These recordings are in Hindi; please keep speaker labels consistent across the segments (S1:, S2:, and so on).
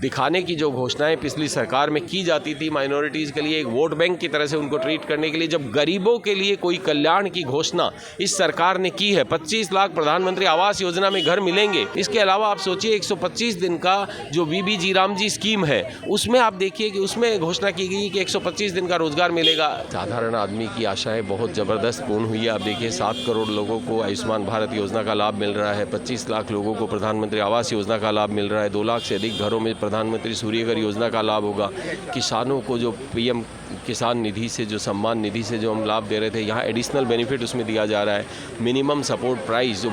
S1: दिखाने की जो घोषणाएं पिछली सरकार में की जाती थी माइनॉरिटीज़ के लिए एक वोट बैंक की तरह से उनको ट्रीट करने के लिए, जब गरीबों के लिए कोई कल्याण की घोषणा इस सरकार ने की है, 25 लाख प्रधानमंत्री आवास योजना में घर मिलेंगे। इसके अलावा आप सोचिए 125 दिन का जो बीबीजी रामजी स्कीम है, उसमें आप देखिए कि उसमें घोषणा की गई कि 125 दिन का रोजगार मिलेगा। साधारण आदमी की आशाएं बहुत ज़बरदस्त पूर्ण हुई है। आप देखिए 7 करोड़ लोगों को आयुष्मान भारत योजना का लाभ मिल रहा है, 25 लाख लोगों को प्रधानमंत्री आवास योजना का लाभ मिल रहा है, 2 लाख से अधिक घरों में प्रधानमंत्री सूर्यघर योजना का लाभ होगा। किसानों को जो पीएम किसान निधि से, जो सम्मान निधि से जो हम लाभ दे रहे थे, यहाँ एडिशनल बेनिफिट उसमें दिया जा रहा है। मिनिमम सपोर्ट प्राइस जो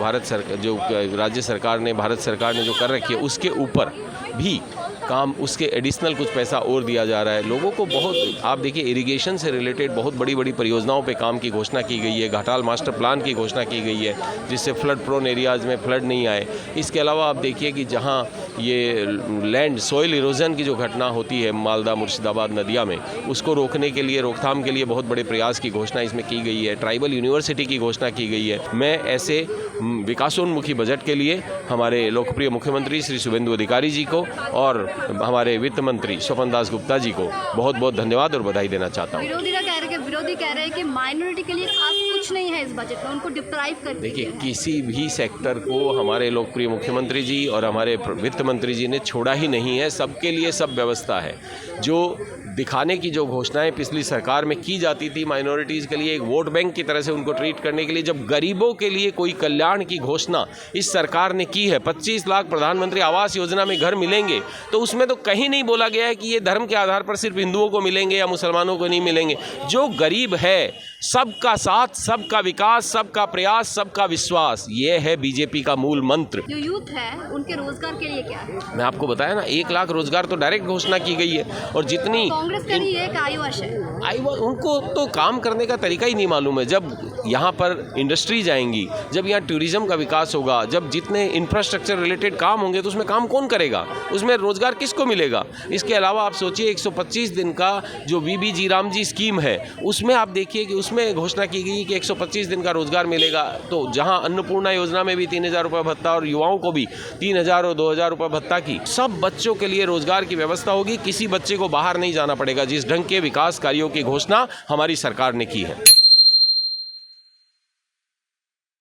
S1: राज्य सरकार ने, भारत सरकार ने जो कर रखी है, उसके ऊपर भी काम, उसके एडिशनल कुछ पैसा और दिया जा रहा है लोगों को। बहुत आप देखिए इरिगेशन से रिलेटेड बहुत बड़ी बड़ी परियोजनाओं पे काम की घोषणा की गई है। घाटाल मास्टर प्लान की घोषणा की गई है जिससे फ्लड प्रोन एरियाज़ में फ्लड नहीं आए। इसके अलावा आप देखिए कि जहाँ ये लैंड सॉइल इरोजन की जो घटना होती है मालदा मुर्शिदाबाद नदिया में, उसको रोकने के लिए, रोकथाम के लिए बहुत बड़े प्रयास की घोषणा इसमें की गई है। ट्राइबल यूनिवर्सिटी की घोषणा की गई है। मैं ऐसे विकासोन्मुखी बजट के लिए हमारे लोकप्रिय मुख्यमंत्री श्री शुभेंदु अधिकारी जी को और हमारे वित्त मंत्री स्वपन दास गुप्ता जी को बहुत बहुत धन्यवाद और बधाई देना चाहता हूँ।
S2: विरोधी कह रहे हैं कि माइनॉरिटी के लिए खास कुछ नहीं है इस बजट में, उनको डिप्राइव कर दिया।
S1: देखिए किसी भी सेक्टर को हमारे लोकप्रिय मुख्यमंत्री जी और हमारे वित्त मंत्री जी ने छोड़ा ही नहीं है। सबके लिए सब व्यवस्था है। जो दिखाने की जो घोषणाएं पिछली सरकार में की जाती थी माइनॉरिटीज़ के लिए एक वोट बैंक की तरह से उनको ट्रीट करने के लिए, जब गरीबों के लिए कोई कल्याण की घोषणा इस सरकार ने की है, 25 लाख प्रधानमंत्री आवास योजना में घर मिलेंगे, तो उसमें तो कहीं नहीं बोला गया है कि ये धर्म के आधार पर सिर्फ हिंदुओं को मिलेंगे या मुसलमानों को नहीं मिलेंगे। जो गरीब है, सबका साथ, सबका विकास, सबका प्रयास, सबका विश्वास, ये है बीजेपी का मूल मंत्र।
S2: जो यूथ है उनके रोजगार के लिए क्या है?
S1: मैं आपको बताया ना, 1 लाख रोजगार तो डायरेक्ट घोषणा की गई है। और जितनी
S2: कांग्रेस का ही एक आयुष है,
S1: उनको तो काम करने का तरीका ही नहीं मालूम है। जब यहाँ पर इंडस्ट्रीज आएंगी, जब यहाँ टूरिज्म का विकास होगा, जब जितने इंफ्रास्ट्रक्चर रिलेटेड काम होंगे, तो उसमें काम कौन करेगा, उसमें रोजगार किसको मिलेगा? इसके अलावा आप सोचिए 125 दिन का जो बीबीजी रामजी स्कीम है, उसमें आप देखिए कि उसमें घोषणा की गई कि 125 दिन का रोजगार मिलेगा। तो जहाँ अन्नपूर्णा योजना में भी 3000 रुपये भत्ता और युवाओं को भी 3000 और 2000 रुपये भत्ता की, सब बच्चों के लिए रोजगार की व्यवस्था होगी। किसी बच्चे को बाहर नहीं जाना पड़ेगा। जिस ढंग के विकास कार्यों की घोषणा हमारी सरकार ने की है।